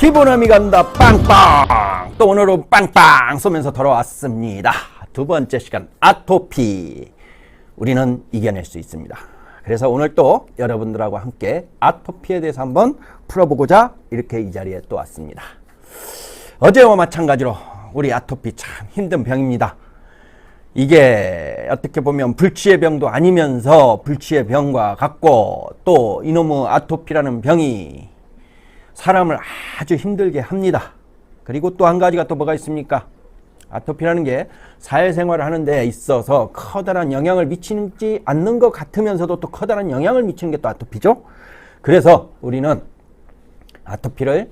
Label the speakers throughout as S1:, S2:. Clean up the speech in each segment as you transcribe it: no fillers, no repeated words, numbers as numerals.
S1: 피부남이 간다 빵빵. 또 오늘은 빵빵 쏘면서 돌아왔습니다. 두 번째 시간 아토피. 우리는 이겨낼 수 있습니다. 그래서 오늘 또 여러분들하고 함께 아토피에 대해서 한번 풀어보고자 이렇게 이 자리에 또 왔습니다. 어제와 마찬가지로 우리 아토피 참 힘든 병입니다. 이게 어떻게 보면 불치의 병도 아니면서 불치의 병과 같고, 또 이놈의 아토피라는 병이 사람을 아주 힘들게 합니다. 그리고 또 한 가지가 또 뭐가 있습니까? 아토피라는 게 사회생활을 하는 데 있어서 커다란 영향을 미치지 않는 것 같으면서도 또 커다란 영향을 미치는 게 또 아토피죠. 그래서 우리는 아토피를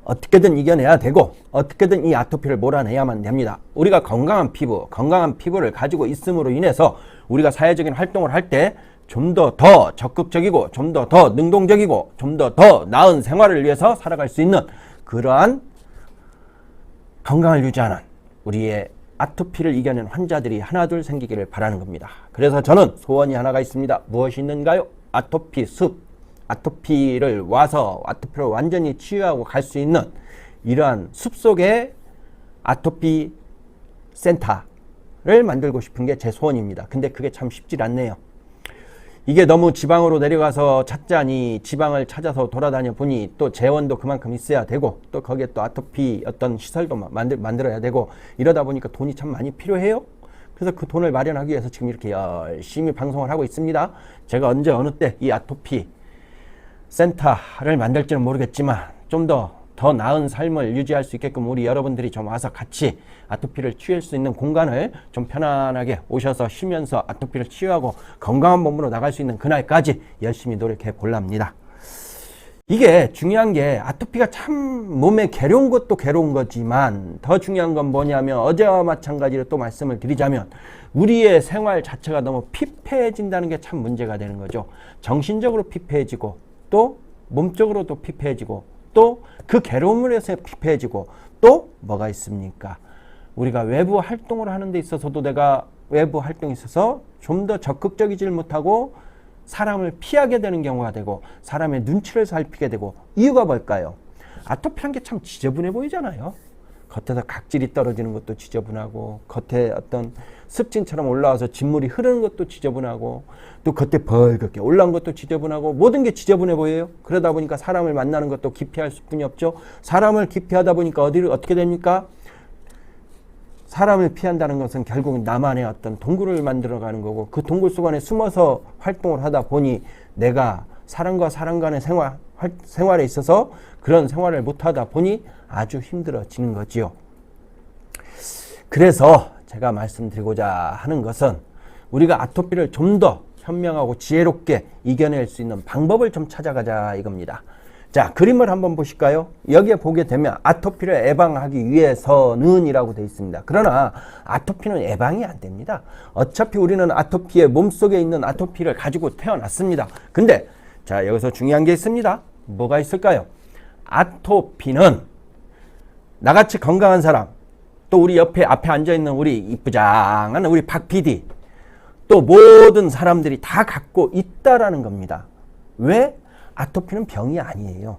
S1: 어떻게든 이겨내야 되고, 어떻게든 이 아토피를 몰아내야만 됩니다. 우리가 건강한 피부를 가지고 있음으로 인해서 우리가 사회적인 활동을 할 때 좀 더 적극적이고, 좀 더 능동적이고, 좀 더 나은 생활을 위해서 살아갈 수 있는 그러한 건강을 유지하는 우리의 아토피를 이겨낸 환자들이 하나둘 생기기를 바라는 겁니다. 그래서 저는 소원이 하나가 있습니다. 무엇이 있는가요? 아토피 숲. 아토피를 와서 아토피를 완전히 치유하고 갈 수 있는 이러한 숲속의 아토피 센터를 만들고 싶은 게 제 소원입니다. 근데 그게 참 쉽지 않네요. 이게 너무 지방으로 내려가서 찾자니, 지방을 찾아서 돌아다녀 보니 또 재원도 그만큼 있어야 되고, 또 거기에 또 아토피 어떤 시설도 만들어야 되고, 이러다 보니까 돈이 참 많이 필요해요. 그래서 그 돈을 마련하기 위해서 지금 이렇게 열심히 방송을 하고 있습니다. 제가 언제 어느 때 이 아토피 센터를 만들지는 모르겠지만 좀 더 나은 삶을 유지할 수 있게끔 우리 여러분들이 좀 와서 같이 아토피를 치유할 수 있는 공간을 좀 편안하게 오셔서 쉬면서 아토피를 치유하고 건강한 몸으로 나갈 수 있는 그날까지 열심히 노력해 볼랍니다. 이게 중요한 게, 아토피가 참 몸에 괴로운 것도 괴로운 거지만 더 중요한 건 뭐냐면, 어제와 마찬가지로 또 말씀을 드리자면 우리의 생활 자체가 너무 피폐해진다는 게 참 문제가 되는 거죠. 정신적으로 피폐해지고, 또 몸적으로도 피폐해지고, 또 그 괴로움을 해서 피폐해지고, 또 뭐가 있습니까? 우리가 외부 활동을 하는 데 있어서도 내가 외부 활동에 있어서 좀 더 적극적이질 못하고 사람을 피하게 되는 경우가 되고, 사람의 눈치를 살피게 되고. 이유가 뭘까요? 아토피란 게 참 지저분해 보이잖아요. 겉에서 각질이 떨어지는 것도 지저분하고, 겉에 어떤 습진처럼 올라와서 진물이 흐르는 것도 지저분하고, 또 겉에 벌겋게 올라온 것도 지저분하고, 모든 게 지저분해 보여요. 그러다 보니까 사람을 만나는 것도 기피할 수뿐이 없죠. 사람을 기피하다 보니까 어떻게 됩니까? 사람을 피한다는 것은 결국은 나만의 어떤 동굴을 만들어가는 거고, 그 동굴 속 안에 숨어서 활동을 하다 보니 내가 사람과 사람 간의 생활에 있어서 그런 생활을 못하다 보니 아주 힘들어지는 거지요. 그래서 제가 말씀드리고자 하는 것은, 우리가 아토피를 좀 더 현명하고 지혜롭게 이겨낼 수 있는 방법을 좀 찾아가자 이겁니다. 자, 그림을 한번 보실까요? 여기에 보게 되면 아토피를 예방하기 위해서는 이라고 되어 있습니다. 그러나 아토피는 예방이 안 됩니다. 어차피 우리는 아토피의 몸속에 있는 아토피를 가지고 태어났습니다. 근데 자, 여기서 중요한 게 있습니다. 뭐가 있을까요? 아토피는 나같이 건강한 사람, 또 우리 앞에 앉아있는 우리 이쁘장한 우리 박 PD, 또 모든 사람들이 다 갖고 있다라는 겁니다. 왜? 아토피는 병이 아니에요.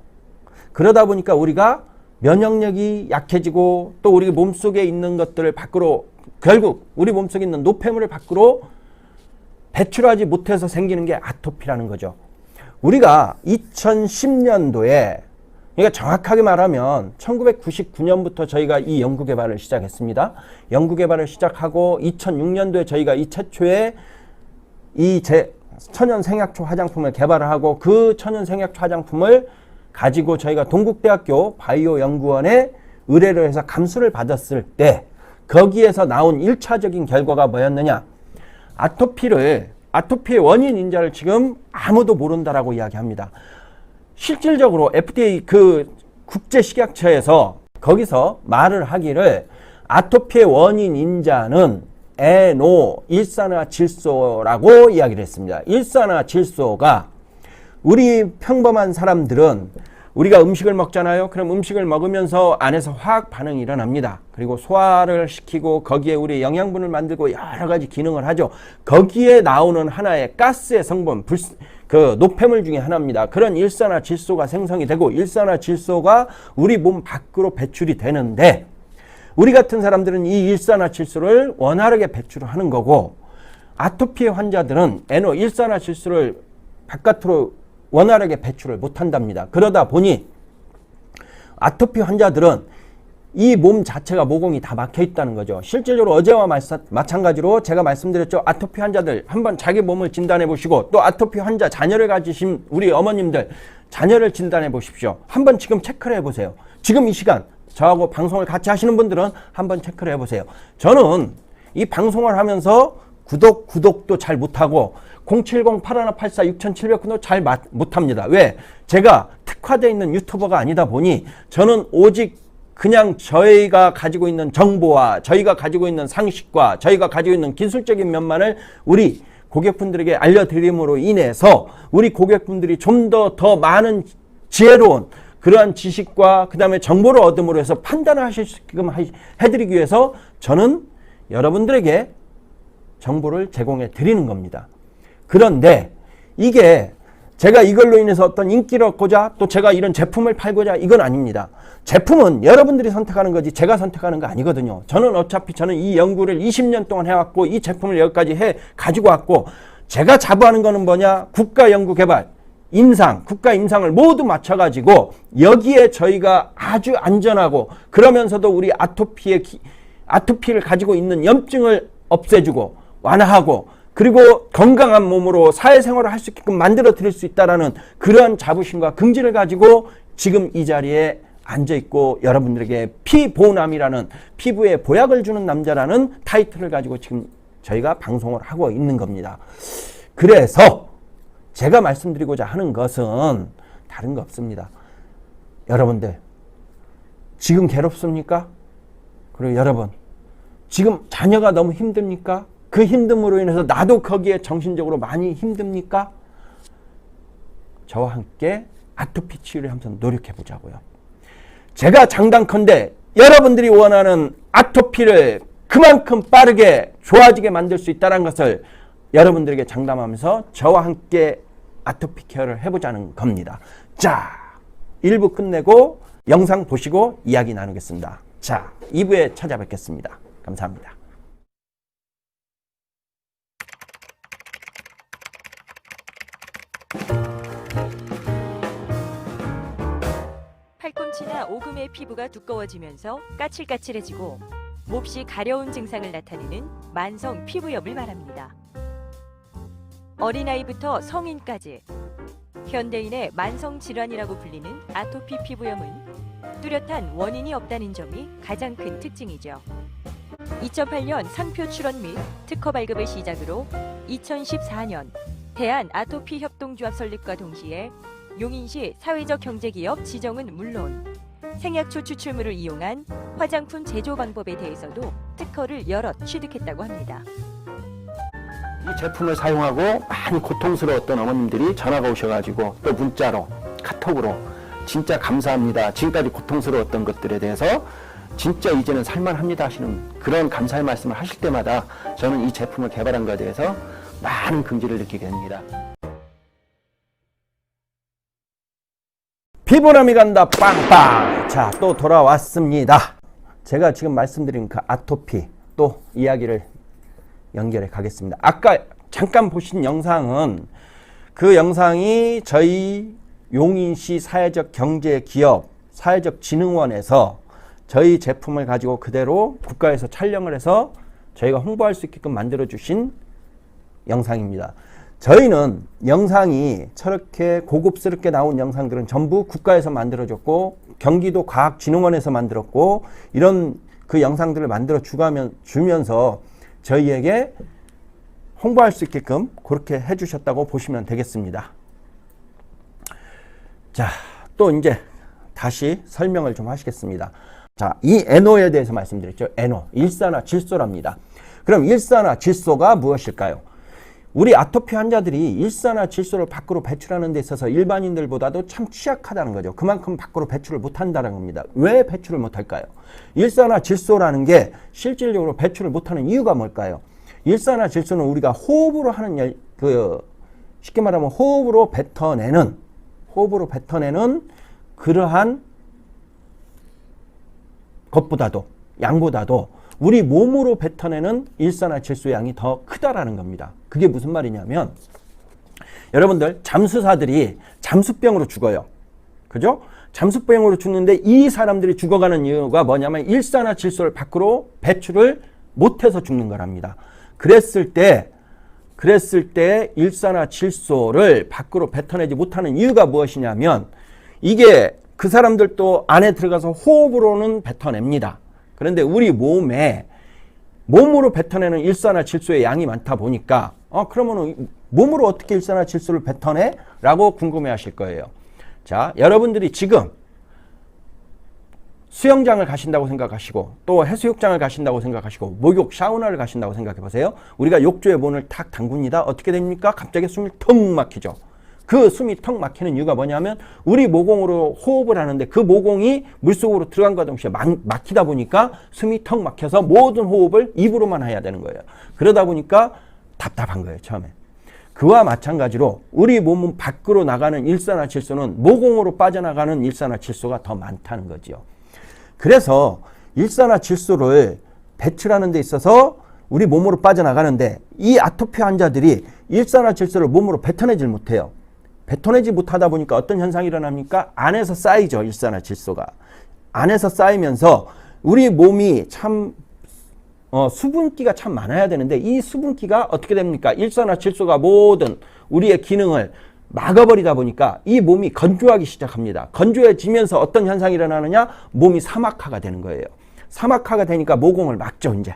S1: 그러다 보니까 우리가 면역력이 약해지고, 또 우리 몸속에 있는 것들을 밖으로, 결국 우리 몸속에 있는 노폐물을 밖으로 배출하지 못해서 생기는 게 아토피라는 거죠. 우리가 2010년도에, 그러니까 정확하게 말하면 1999년부터 저희가 이 연구개발을 시작했습니다. 연구개발을 시작하고 2006년도에 저희가 이 최초의 천연 생약초 화장품을 개발을 하고, 그 천연 생약초 화장품을 가지고 저희가 동국대학교 바이오 연구원에 의뢰를 해서 감수를 받았을 때, 거기에서 나온 1차적인 결과가 뭐였느냐? 아토피의 원인 인자를 지금 아무도 모른다라고 이야기합니다. 실질적으로 FDA 그 국제식약처에서 거기서 말을 하기를, 아토피의 원인 인자는 NO, 일산화질소라고 이야기를 했습니다. 일산화질소가, 우리 평범한 사람들은 우리가 음식을 먹잖아요. 그럼 음식을 먹으면서 안에서 화학 반응이 일어납니다. 그리고 소화를 시키고 거기에 우리 영양분을 만들고 여러 가지 기능을 하죠. 거기에 나오는 하나의 가스의 성분, 그 노폐물 중에 하나입니다. 그런 일산화질소가 생성이 되고 일산화질소가 우리 몸 밖으로 배출이 되는데 우리 같은 사람들은 이 일산화질소를 원활하게 배출을 하는 거고 아토피 환자들은 NO 일산화질소를 바깥으로 원활하게 배출을 못한답니다. 그러다 보니 아토피 환자들은 이 몸 자체가 모공이 다 막혀 있다는 거죠. 실질적으로 어제와 마찬가지로 제가 말씀드렸죠. 아토피 환자들 한번 자기 몸을 진단해 보시고 또 아토피 환자 자녀를 가지신 우리 어머님들 자녀를 진단해 보십시오. 한번 지금 체크를 해보세요. 지금 이 시간 저하고 방송을 같이 하시는 분들은 한번 체크를 해보세요. 저는 이 방송을 하면서 구독도 잘 못하고 070-8184-6700도 잘 못합니다. 왜? 제가 특화되어 있는 유튜버가 아니다 보니 저는 오직 그냥 저희가 가지고 있는 정보와 저희가 가지고 있는 상식과 저희가 가지고 있는 기술적인 면만을 우리 고객분들에게 알려드림으로 인해서 우리 고객분들이 좀 더 많은 지혜로운 그러한 지식과 그 다음에 정보를 얻음으로 해서 판단을 하실 수 있게끔 해드리기 위해서 저는 여러분들에게 정보를 제공해 드리는 겁니다. 그런데 이게 제가 이걸로 인해서 어떤 인기를 얻고자 또 제가 이런 제품을 팔고자 이건 아닙니다. 제품은 여러분들이 선택하는 거지 제가 선택하는 거 아니거든요. 저는 어차피 이 연구를 20년 동안 해왔고 이 제품을 여기까지 가지고 왔고 제가 자부하는 거는 뭐냐? 국가연구개발, 국가 임상을 모두 맞춰가지고 여기에 저희가 아주 안전하고 그러면서도 우리 아토피를 가지고 있는 염증을 없애주고 완화하고 그리고 건강한 몸으로 사회생활을 할 수 있게끔 만들어 드릴 수 있다는 그러한 자부심과 긍지를 가지고 지금 이 자리에 앉아있고 여러분들에게 피보남이라는 피부에 보약을 주는 남자라는 타이틀을 가지고 지금 저희가 방송을 하고 있는 겁니다. 그래서 제가 말씀드리고자 하는 것은 다른 거 없습니다. 여러분들 지금 괴롭습니까? 그리고 여러분 지금 자녀가 너무 힘듭니까? 그 힘듦으로 인해서 나도 거기에 정신적으로 많이 힘듭니까? 저와 함께 아토피 치유를 한번 노력해 보자고요. 제가 장담컨대 여러분들이 원하는 아토피를 그만큼 빠르게 좋아지게 만들 수 있다는 것을 여러분들에게 장담하면서 저와 함께 아토피 케어를 해보자는 겁니다. 자, 1부 끝내고 영상 보시고 이야기 나누겠습니다. 자, 2부에 찾아뵙겠습니다. 감사합니다.
S2: 팔꿈치나 오금의 피부가 두꺼워지면서 까칠까칠해지고 몹시 가려운 증상을 나타내는 만성 피부염을 말합니다. 어린아이부터 성인까지 현대인의 만성 질환이라고 불리는 아토피 피부염은 뚜렷한 원인이 없다는 점이 가장 큰 특징이죠. 2008년 상표 출원 및 특허 발급을 시작으로 2014년 대한아토피협동조합 설립과 동시에 용인시 사회적 경제기업 지정은 물론 생약초 추출물을 이용한 화장품 제조 방법에 대해서도 특허를 여럿 취득했다고 합니다.
S1: 이 제품을 사용하고 많이 고통스러웠던 어머님들이 전화가 오셔가지고 또 문자로 카톡으로 진짜 감사합니다. 지금까지 고통스러웠던 것들에 대해서 진짜 이제는 살만합니다 하시는 그런 감사의 말씀을 하실 때마다 저는 이 제품을 개발한 것에 대해서 많은 긍지를 느끼게 됩니다. 피부남이 간다 빵빵. 자, 또 돌아왔습니다. 제가 지금 말씀드린 그 아토피 또 이야기를 연결해 가겠습니다. 아까 잠깐 보신 영상은 그 영상이 저희 용인시 사회적 경제기업 사회적진흥원에서 저희 제품을 가지고 그대로 국가에서 촬영을 해서 저희가 홍보할 수 있게끔 만들어 주신 영상입니다. 저희는 영상이 저렇게 고급스럽게 나온 영상들은 전부 국가에서 만들어졌고 경기도 과학진흥원에서 만들었고 이런 그 영상들을 만들어 주면서 저희에게 홍보할 수 있게끔 그렇게 해주셨다고 보시면 되겠습니다. 자, 또 이제 다시 설명을 좀 하시겠습니다. 자, 이 NO에 대해서 말씀드렸죠. NO, 일산화질소랍니다. 그럼 일산화질소가 무엇일까요? 우리 아토피 환자들이 일산화질소를 밖으로 배출하는 데 있어서 일반인들보다도 참 취약하다는 거죠. 그만큼 밖으로 배출을 못한다는 겁니다. 왜 배출을 못할까요? 일산화질소라는 게 실질적으로 배출을 못하는 이유가 뭘까요? 일산화질소는 우리가 호흡으로 하는 쉽게 말하면 호흡으로 뱉어내는 그러한 것보다도 양보다도 우리 몸으로 뱉어내는 일산화질소의 양이 더 크다라는 겁니다. 그게 무슨 말이냐면 여러분들 잠수사들이 잠수병으로 죽어요. 그죠? 잠수병으로 죽는데 이 사람들이 죽어가는 이유가 뭐냐면 일산화질소를 밖으로 배출을 못해서 죽는 거랍니다. 그랬을 때 일산화질소를 밖으로 뱉어내지 못하는 이유가 무엇이냐면 이게 그 사람들도 안에 들어가서 호흡으로는 뱉어냅니다. 그런데 우리 몸으로 뱉어내는 일산화질소의 양이 많다 보니까 그러면 몸으로 어떻게 일산화질소를 뱉어내? 라고 궁금해 하실 거예요. 자, 여러분들이 지금 수영장을 가신다고 생각하시고 또 해수욕장을 가신다고 생각하시고 목욕 사우나를 가신다고 생각해 보세요. 우리가 욕조에 몸을 탁 담굽니다. 어떻게 됩니까? 갑자기 숨이 턱 막히죠. 그 숨이 턱 막히는 이유가 뭐냐면 우리 모공으로 호흡을 하는데 그 모공이 물속으로 들어간과 동시에 막히다 보니까 숨이 턱 막혀서 모든 호흡을 입으로만 해야 되는 거예요. 그러다 보니까 답답한 거예요, 처음에. 그와 마찬가지로 우리 몸은 밖으로 나가는 일산화질소는 모공으로 빠져나가는 일산화질소가 더 많다는 거지요. 그래서 일산화질소를 배출하는 데 있어서 우리 몸으로 빠져나가는데 이 아토피 환자들이 일산화질소를 몸으로 뱉어내질 못해요. 뱉어내지 못하다 보니까 어떤 현상이 일어납니까? 안에서 쌓이죠, 일산화질소가. 안에서 쌓이면서 우리 몸이 참 수분기가 참 많아야 되는데 이 수분기가 어떻게 됩니까? 일산화질소가 모든 우리의 기능을 막아버리다 보니까 이 몸이 건조하기 시작합니다. 건조해지면서 어떤 현상이 일어나느냐? 몸이 사막화가 되는 거예요. 사막화가 되니까 모공을 막죠, 이제.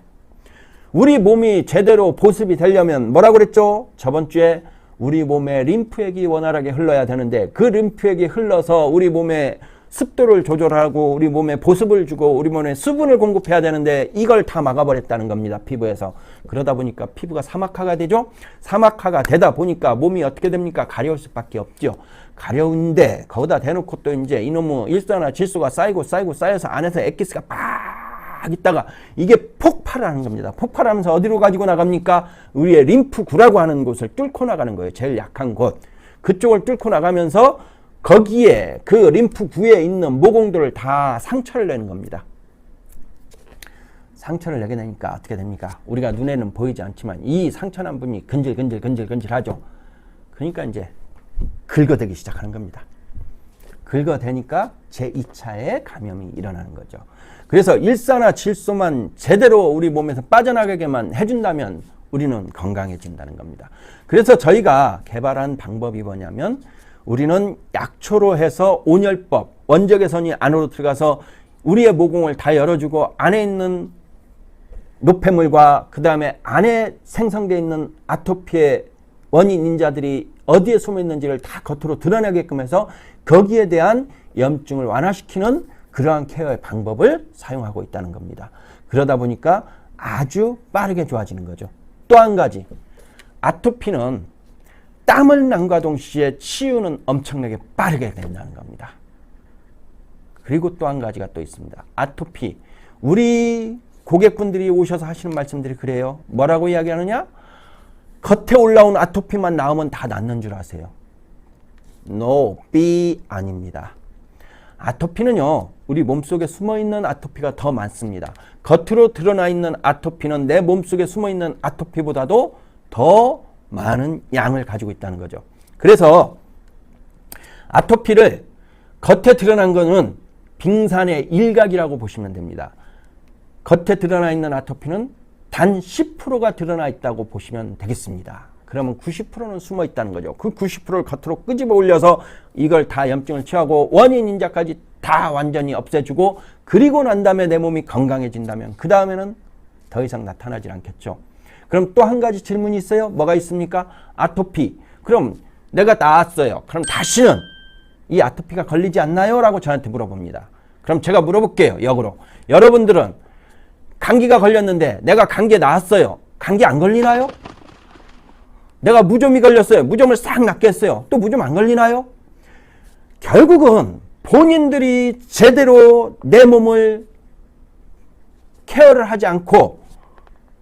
S1: 우리 몸이 제대로 보습이 되려면 뭐라고 그랬죠? 저번 주에 우리 몸에 림프액이 원활하게 흘러야 되는데 그 림프액이 흘러서 우리 몸에 습도를 조절하고 우리 몸에 보습을 주고 우리 몸에 수분을 공급해야 되는데 이걸 다 막아버렸다는 겁니다. 피부에서. 그러다 보니까 피부가 사막화가 되죠. 사막화가 되다 보니까 몸이 어떻게 됩니까? 가려울 수밖에 없죠. 가려운데 거기다 대놓고 또 이제 이놈의 일산화질소가 쌓여서 안에서 엑기스가 막 있다가 이게 폭발하는 겁니다. 폭발하면서 어디로 가지고 나갑니까? 우리의 림프구라고 하는 곳을 뚫고 나가는 거예요. 제일 약한 곳. 그쪽을 뚫고 나가면서 거기에 그 림프구에 있는 모공들을 다 상처를 내는 겁니다. 상처를 내게 되니까 어떻게 됩니까? 우리가 눈에는 보이지 않지만 이 상처난 부분이 근질근질하죠. 그러니까 이제 긁어대기 시작하는 겁니다. 긁어대니까 제2차의 감염이 일어나는 거죠. 그래서 일산화질소만 제대로 우리 몸에서 빠져나가게만 해준다면 우리는 건강해진다는 겁니다. 그래서 저희가 개발한 방법이 뭐냐면 우리는 약초로 해서 온열법, 원적외선이 안으로 들어가서 우리의 모공을 다 열어주고 안에 있는 노폐물과 그 다음에 안에 생성되어 있는 아토피의 원인 인자들이 어디에 숨어 있는지를 다 겉으로 드러내게끔 해서 거기에 대한 염증을 완화시키는 그러한 케어의 방법을 사용하고 있다는 겁니다. 그러다 보니까 아주 빠르게 좋아지는 거죠. 또 한 가지, 아토피는 땀을 남과 동시에 치유는 엄청나게 빠르게 된다는 겁니다. 그리고 또 한 가지가 또 있습니다. 아토피. 우리 고객분들이 오셔서 하시는 말씀들이 그래요. 뭐라고 이야기하느냐? 겉에 올라온 아토피만 나오면 다 낫는 줄 아세요. No, B 아닙니다. 아토피는요, 우리 몸속에 숨어있는 아토피가 더 많습니다. 겉으로 드러나 있는 아토피는 내 몸속에 숨어있는 아토피보다도 더 많은 양을 가지고 있다는 거죠. 그래서 아토피를 겉에 드러난 거는 빙산의 일각이라고 보시면 됩니다. 겉에 드러나 있는 아토피는 단 10%가 드러나 있다고 보시면 되겠습니다. 그러면 90%는 숨어 있다는 거죠. 그 90%를 겉으로 끄집어 올려서 이걸 다 염증을 취하고 원인 인자까지 다 완전히 없애주고 그리고 난 다음에 내 몸이 건강해진다면 그 다음에는 더 이상 나타나질 않겠죠. 그럼 또 한 가지 질문이 있어요. 뭐가 있습니까? 아토피. 그럼 내가 나았어요. 그럼 다시는 이 아토피가 걸리지 않나요? 라고 저한테 물어봅니다. 그럼 제가 물어볼게요. 역으로. 여러분들은 감기가 걸렸는데 내가 감기에 나았어요. 감기 안 걸리나요? 내가 무좀이 걸렸어요. 무좀을 싹 낫게 했어요. 또 무좀 안 걸리나요? 결국은 본인들이 제대로 내 몸을 케어를 하지 않고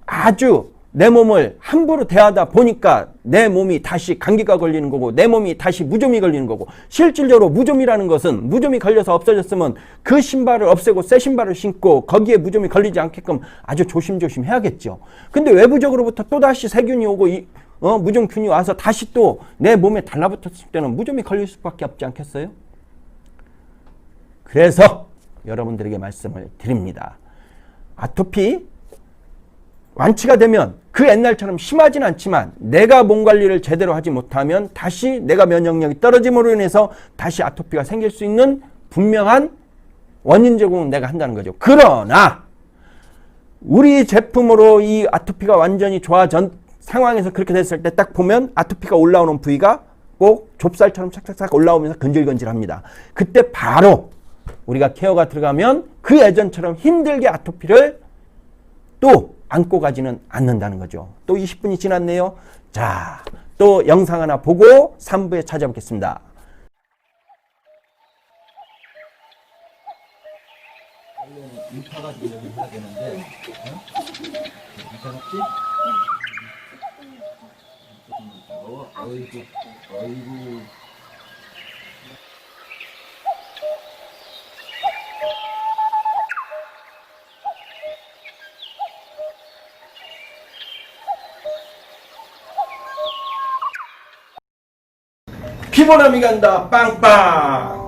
S1: 아주 내 몸을 함부로 대하다 보니까 내 몸이 다시 감기가 걸리는 거고 내 몸이 다시 무좀이 걸리는 거고, 실질적으로 무좀이라는 것은 무좀이 걸려서 없어졌으면 그 신발을 없애고 새 신발을 신고 거기에 무좀이 걸리지 않게끔 아주 조심조심 해야겠죠. 근데 외부적으로부터 또다시 세균이 오고 무좀균이 와서 다시 또 내 몸에 달라붙었을 때는 무좀이 걸릴 수밖에 없지 않겠어요? 그래서 여러분들에게 말씀을 드립니다. 아토피 완치가 되면 그 옛날처럼 심하진 않지만 내가 몸 관리를 제대로 하지 못하면 다시 내가 면역력이 떨어짐으로 인해서 다시 아토피가 생길 수 있는 분명한 원인 제공은 내가 한다는 거죠. 그러나 우리 제품으로 이 아토피가 완전히 좋아진 상황에서 그렇게 됐을 때 딱 보면 아토피가 올라오는 부위가 꼭 좁쌀처럼 착착착 올라오면서 건질건질합니다. 그때 바로 우리가 케어가 들어가면 그 예전처럼 힘들게 아토피를 또 안고 가지는 않는다는 거죠. 또 20분이 지났네요. 자, 또 영상 하나 보고 3부에 찾아뵙겠습니다.
S3: 원래는 인파가 진행을 해야 되는데, 인파갔지? 어이구.
S1: 피부남이 간다 빵빵.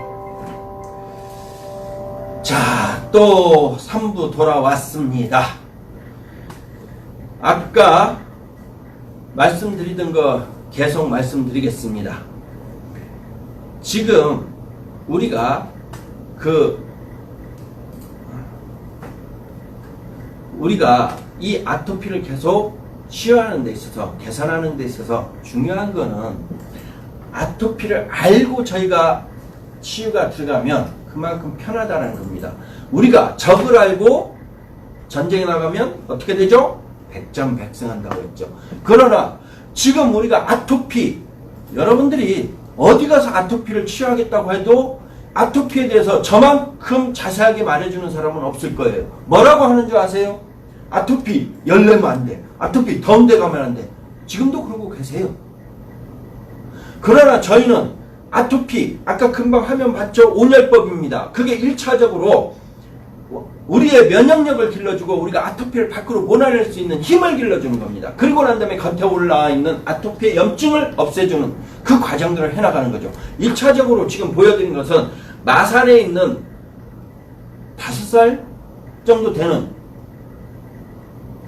S1: 자, 또 3부 돌아왔습니다. 아까 말씀드리던 거 계속 말씀드리겠습니다. 지금 우리가 이 아토피를 계속 치유하는 데 있어서, 개선하는 데 있어서 중요한 거는 아토피를 알고 저희가 치유가 들어가면 그만큼 편하다는 겁니다. 우리가 적을 알고 전쟁에 나가면 어떻게 되죠? 백전백승한다고 했죠. 그러나 지금 우리가 아토피, 여러분들이 어디 가서 아토피를 치유하겠다고 해도 아토피에 대해서 저만큼 자세하게 말해주는 사람은 없을 거예요. 뭐라고 하는 줄 아세요? 아토피 열내면 안 돼. 아토피 더운 데 가면 안 돼. 지금도 그러고 계세요. 그러나 저희는 아토피, 아까 금방 화면 봤죠? 온열법입니다. 그게 1차적으로 우리의 면역력을 길러주고 우리가 아토피를 밖으로 몰아낼 수 있는 힘을 길러주는 겁니다. 그리고 난 다음에 겉에 올라와 있는 아토피의 염증을 없애주는 그 과정들을 해나가는 거죠. 1차적으로 지금 보여드린 것은 마산에 있는 5살 정도 되는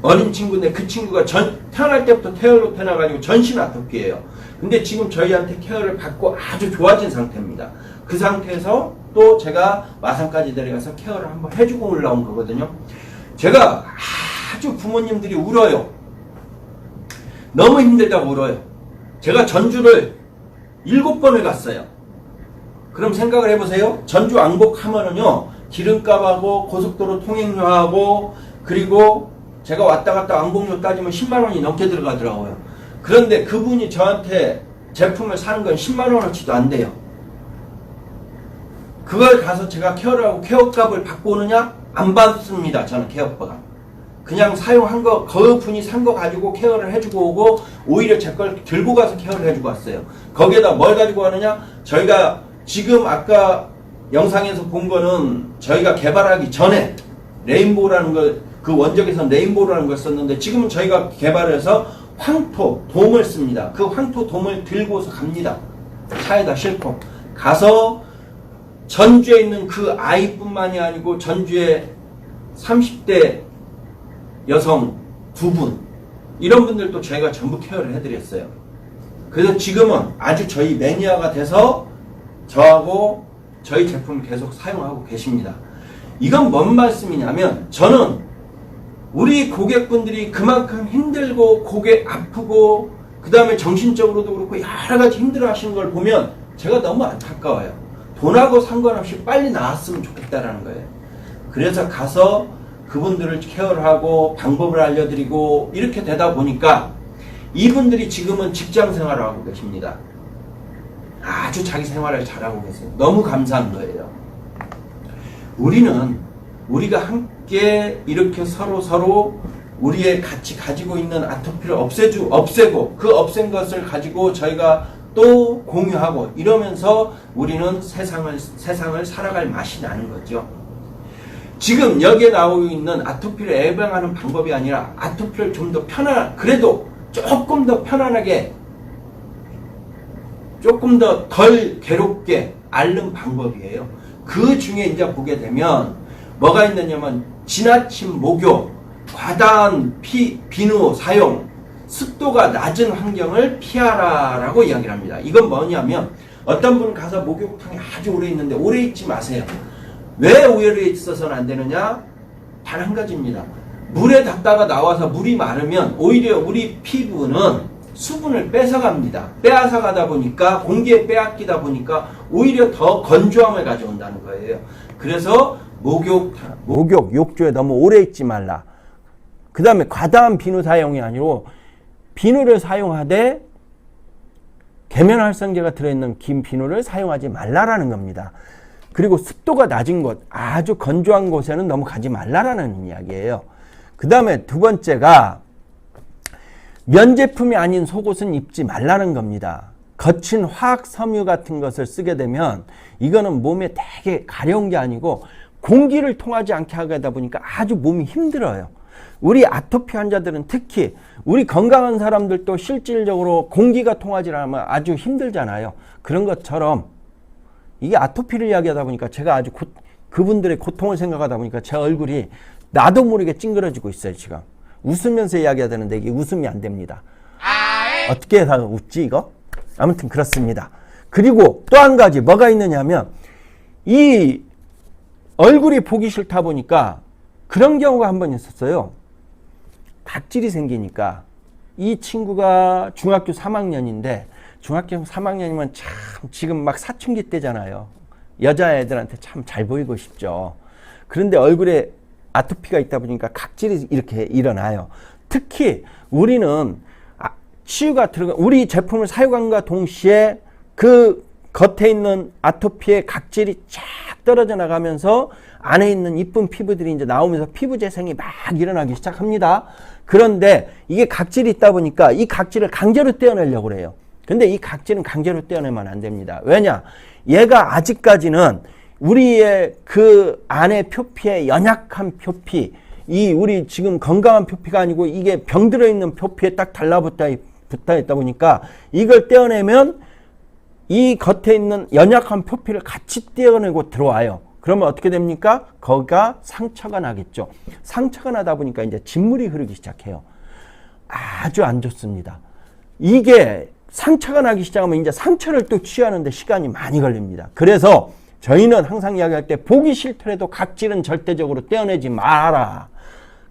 S1: 어린 친구인데 그 친구가 태어날 때부터 태열로 태어나가지고 전신 아토피예요. 근데 지금 저희한테 케어를 받고 아주 좋아진 상태입니다. 그 상태에서 또 제가 마산까지 데려가서 케어를 한번 해주고 올라온 거거든요. 제가 아주 부모님들이 울어요. 너무 힘들다고 울어요. 제가 전주를 7번을 갔어요. 그럼 생각을 해보세요. 전주 왕복하면은요, 기름값하고 고속도로 통행료하고 그리고 제가 왔다 갔다 왕복료 따지면 10만 원이 넘게 들어가더라고요. 그런데 그분이 저한테 제품을 사는 건 10만 원어치도 안 돼요. 그걸 가서 제가 케어를 하고 케어값을 받고 오느냐? 안 받습니다. 저는 케어값. 그냥 사용한 거, 그 분이 산 거 가지고 케어를 해주고 오고 오히려 제 걸 들고 가서 케어를 해주고 왔어요. 거기에다 뭘 가지고 가느냐? 저희가 지금 아까 영상에서 본 거는 저희가 개발하기 전에 레인보우라는 걸, 그 원적에서 레인보우라는 걸 썼는데 지금은 저희가 개발해서 황토, 돔을 씁니다. 그 황토 돔을 들고서 갑니다. 차에다 싣고 가서 전주에 있는 그 아이뿐만이 아니고 전주에 30대 여성 2분, 이런 분들도 저희가 전부 케어를 해드렸어요. 그래서 지금은 아주 저희 매니아가 돼서 저하고 저희 제품을 계속 사용하고 계십니다. 이건 뭔 말씀이냐면, 저는 우리 고객분들이 그만큼 힘들고 고개 아프고 그 다음에 정신적으로도 그렇고 여러 가지 힘들어 하시는 걸 보면 제가 너무 안타까워요. 돈하고 상관없이 빨리 나았으면 좋겠다라는 거예요. 그래서 가서 그분들을 케어를 하고 방법을 알려드리고 이렇게 되다 보니까 이분들이 지금은 직장 생활을 하고 계십니다. 아주 자기 생활을 잘하고 계세요. 너무 감사한 거예요. 우리가 함께 이렇게 서로 우리의 같이 가지고 있는 아토피를 없애고 그 없앤 것을 가지고 저희가 또 공유하고 이러면서 우리는 세상을 살아갈 맛이 나는 거죠. 지금 여기에 나오고 있는 아토피를 예방하는 방법이 아니라 아토피를 좀 더 그래도 조금 더 편안하게 조금 더 덜 괴롭게 앓는 방법이에요. 그 중에 이제 보게 되면 뭐가 있느냐면 지나친 목욕, 과다한 비누 사용, 습도가 낮은 환경을 피하라라고 이야기를 합니다. 이건 뭐냐면 어떤 분은 가서 목욕탕에 아주 오래 있는데 오래 있지 마세요. 왜 오래 있어서는 안 되느냐? 단 한 가지입니다. 물에 닿다가 나와서 물이 마르면 오히려 우리 피부는 수분을 뺏어갑니다. 빼앗아가다 보니까 공기에 빼앗기다 보니까 오히려 더 건조함을 가져온다는 거예요. 그래서 목욕 욕조에 너무 오래 있지 말라. 그 다음에 과다한 비누 사용이 아니고 비누를 사용하되 계면활성제가 들어있는 긴 비누를 사용하지 말라라는 겁니다. 그리고 습도가 낮은 곳, 아주 건조한 곳에는 너무 가지 말라라는 이야기예요. 그 다음에 두 번째가 면제품이 아닌 속옷은 입지 말라는 겁니다. 거친 화학 섬유 같은 것을 쓰게 되면 이거는 몸에 되게 가려운 게 아니고 공기를 통하지 않게 하다 보니까 아주 몸이 힘들어요. 우리 아토피 환자들은 특히 우리 건강한 사람들도 실질적으로 공기가 통하지 않으면 아주 힘들잖아요. 그런 것처럼 이게 아토피를 이야기하다 보니까 제가 아주 그분들의 고통을 생각하다 보니까 제 얼굴이 나도 모르게 찡그러지고 있어요. 지금 웃으면서 이야기해야 되는데 이게 웃음이 안 됩니다. 어떻게 해서 웃지 이거? 아무튼 그렇습니다. 그리고 또 한 가지 뭐가 있느냐면 이 얼굴이 보기 싫다 보니까 그런 경우가 한 번 있었어요. 각질이 생기니까 이 친구가 중학교 3학년인데 중학교 3학년이면 참 지금 막 사춘기 때잖아요. 여자애들한테 참 잘 보이고 싶죠. 그런데 얼굴에 아토피가 있다 보니까 각질이 이렇게 일어나요. 특히 우리는 치유가 들어가 우리 제품을 사용함과 동시에 그 겉에 있는 아토피의 각질이 쫙 떨어져 나가면서 안에 있는 이쁜 피부들이 이제 나오면서 피부 재생이 막 일어나기 시작합니다. 그런데 이게 각질이 있다 보니까 이 각질을 강제로 떼어내려고 그래요. 근데 이 각질은 강제로 떼어내면 안 됩니다. 왜냐? 얘가 아직까지는 우리의 그 안에 표피의 연약한 표피, 이 우리 지금 건강한 표피가 아니고 이게 병들어 있는 표피에 딱 달라붙어 있다 보니까 이걸 떼어내면 이 겉에 있는 연약한 표피를 같이 떼어내고 들어와요. 그러면 어떻게 됩니까? 거기가 상처가 나겠죠. 상처가 나다 보니까 이제 진물이 흐르기 시작해요. 아주 안 좋습니다. 이게 상처가 나기 시작하면 이제 상처를 또 치유하는데 시간이 많이 걸립니다. 그래서 저희는 항상 이야기할 때 보기 싫더라도 각질은 절대적으로 떼어내지 마라.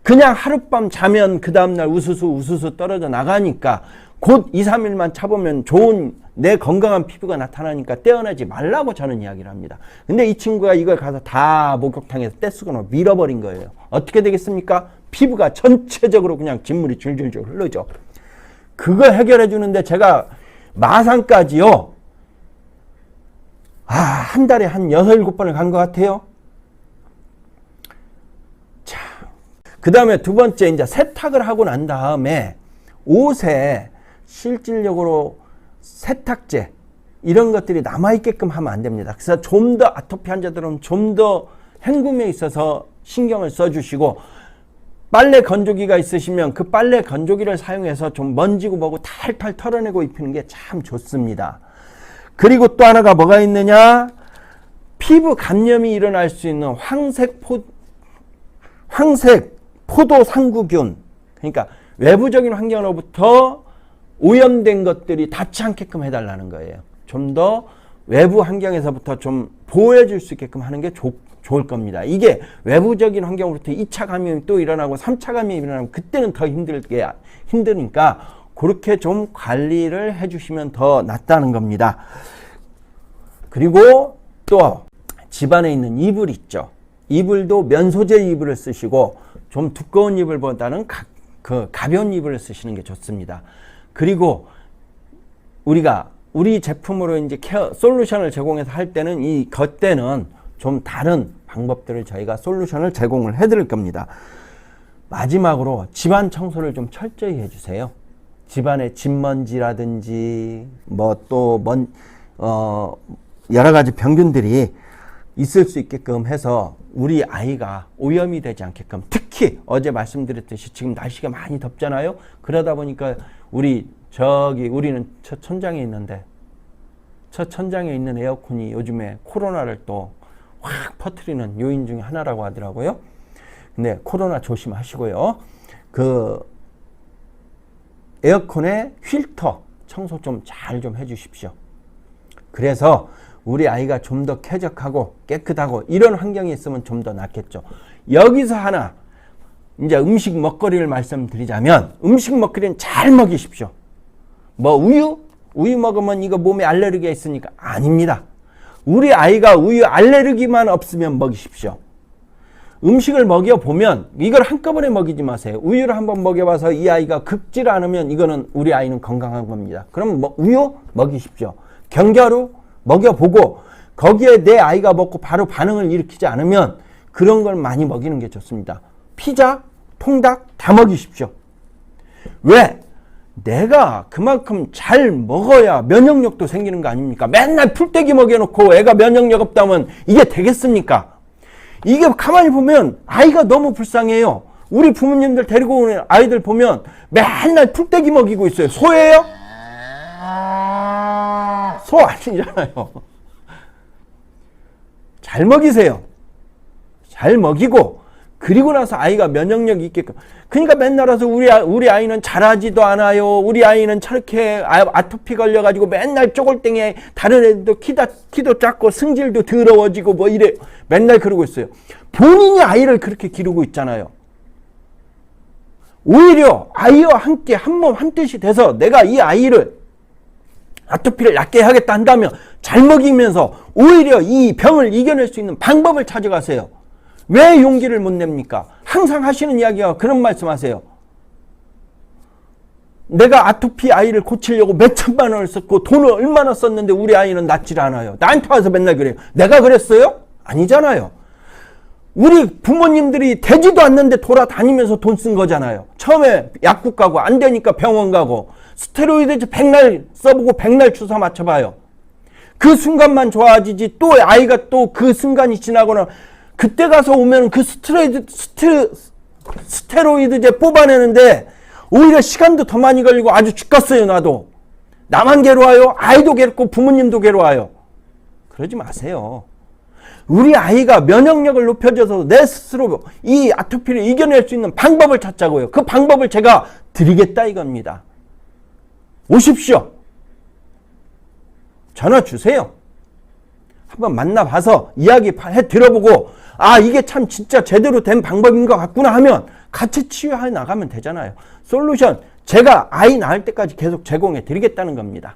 S1: 그냥 하룻밤 자면 그 다음날 우수수 떨어져 나가니까 곧 2, 3일만 차보면 좋은 내 건강한 피부가 나타나니까 떼어내지 말라고 저는 이야기를 합니다. 근데 이 친구가 이걸 가서 다 목욕탕에서 떼쓰거나 밀어버린 거예요. 어떻게 되겠습니까? 피부가 전체적으로 그냥 진물이 줄줄줄 흐르죠. 그거 해결해 주는데 제가 마산까지요. 한 달에 한 6, 7번을 간 것 같아요. 자, 그 다음에 두 번째 이제 세탁을 하고 난 다음에 옷에 실질적으로 세탁제 이런 것들이 남아있게끔 하면 안 됩니다. 그래서 좀 더 아토피 환자들은 좀 더 헹굼에 있어서 신경을 써주시고 빨래 건조기가 있으시면 그 빨래 건조기를 사용해서 좀 먼지고 뭐고 탈탈 털어내고 입히는 게 참 좋습니다. 그리고 또 하나가 뭐가 있느냐? 피부 감염이 일어날 수 있는 황색 포도 상구균, 그러니까 외부적인 환경으로부터 오염된 것들이 닿지 않게끔 해달라는 거예요. 좀 더 외부 환경에서부터 좀 보호해 줄 수 있게끔 하는 게 좋을 겁니다. 이게 외부적인 환경으로부터 2차 감염이 또 일어나고 3차 감염이 일어나면 그때는 더 힘드니까 그렇게 좀 관리를 해주시면 더 낫다는 겁니다. 그리고 또 집안에 있는 이불 있죠. 이불도 면소재 이불을 쓰시고 좀 두꺼운 이불보다는 가벼운 이불을 쓰시는 게 좋습니다. 그리고 우리 제품으로 이제 케어 솔루션을 제공해서 할 때는 이 겉에는 좀 다른 방법들을 저희가 솔루션을 제공을 해드릴 겁니다. 마지막으로 집안 청소를 좀 철저히 해주세요. 집안에 집먼지라든지 여러 가지 병균들이 있을 수 있게끔 해서 우리 아이가 오염이 되지 않게끔, 특히 어제 말씀드렸듯이 지금 날씨가 많이 덥잖아요. 그러다 보니까 우리는 저 천장에 있는데 저 천장에 있는 에어컨이 요즘에 코로나를 또 확 퍼뜨리는 요인 중에 하나라고 하더라고요. 근데 코로나 조심하시고요. 그 에어컨의 필터 청소 좀 잘 좀 해주십시오. 그래서 우리 아이가 좀 더 쾌적하고 깨끗하고 이런 환경이 있으면 좀 더 낫겠죠. 여기서 하나 이제 음식 먹거리를 말씀드리자면, 음식 먹거리는 잘 먹이십시오. 우유 먹으면 이거 몸에 알레르기가 있으니까 아닙니다. 우리 아이가 우유 알레르기만 없으면 먹이십시오. 음식을 먹여보면 이걸 한꺼번에 먹이지 마세요. 우유를 한번 먹여봐서 이 아이가 긁질 않으면 이거는 우리 아이는 건강한 겁니다. 그럼 우유 먹이십시오. 견과류 먹여보고 거기에 내 아이가 먹고 바로 반응을 일으키지 않으면 그런 걸 많이 먹이는 게 좋습니다. 피자, 통닭 다 먹이십시오. 왜? 내가 그만큼 잘 먹어야 면역력도 생기는 거 아닙니까? 맨날 풀떼기 먹여놓고 애가 면역력 없다면 이게 되겠습니까? 이게 가만히 보면 아이가 너무 불쌍해요. 우리 부모님들 데리고 오는 아이들 보면 맨날 풀떼기 먹이고 있어요. 소예요? 소 아니잖아요. 잘 먹이세요. 잘 먹이고 그리고 나서 아이가 면역력이 있게끔. 그러니까 맨날 와서 우리 아이는 잘하지도 않아요. 우리 아이는 저렇게 아토피 걸려가지고 맨날 쪼글땡에 다른 애들도 키도 작고 승질도 더러워지고 뭐 이래 맨날 그러고 있어요. 본인이 아이를 그렇게 기르고 있잖아요. 오히려 아이와 함께 한 몸 한뜻이 돼서 내가 이 아이를 아토피를 낫게 하겠다 한다면 잘 먹이면서 오히려 이 병을 이겨낼 수 있는 방법을 찾아가세요. 왜 용기를 못 냅니까? 항상 하시는 이야기가 그런 말씀 하세요. 내가 아토피 아이를 고치려고 몇 천만 원을 썼고 돈을 얼마나 썼는데 우리 아이는 낫질 않아요. 나한테 와서 맨날 그래요. 내가 그랬어요? 아니잖아요. 우리 부모님들이 되지도 않는데 돌아다니면서 돈 쓴 거잖아요. 처음에 약국 가고 안 되니까 병원 가고 스테로이드 백날 써보고 백날 주사 맞춰봐요. 그 순간만 좋아지지 또 아이가 또 그 순간이 지나거나 그때 가서 오면 그 스테로이드제 뽑아내는데 오히려 시간도 더 많이 걸리고 아주 죽겠어요. 나도. 나만 괴로워요. 아이도 괴롭고 부모님도 괴로워요. 그러지 마세요. 우리 아이가 면역력을 높여줘서 내 스스로 이 아토피를 이겨낼 수 있는 방법을 찾자고요. 그 방법을 제가 드리겠다 이겁니다. 오십시오. 전화 주세요. 한번 만나봐서 이야기 들어보고 아 이게 참 진짜 제대로 된 방법인 것 같구나 하면 같이 치유해 나가면 되잖아요. 솔루션 제가 아이 낳을 때까지 계속 제공해 드리겠다는 겁니다.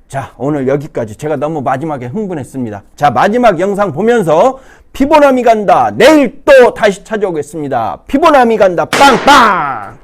S1: 자, 오늘 여기까지. 제가 너무 마지막에 흥분했습니다. 자, 마지막 영상 보면서 피보남이 간다. 내일 또 다시 찾아오겠습니다. 피보남이 간다. 빵빵!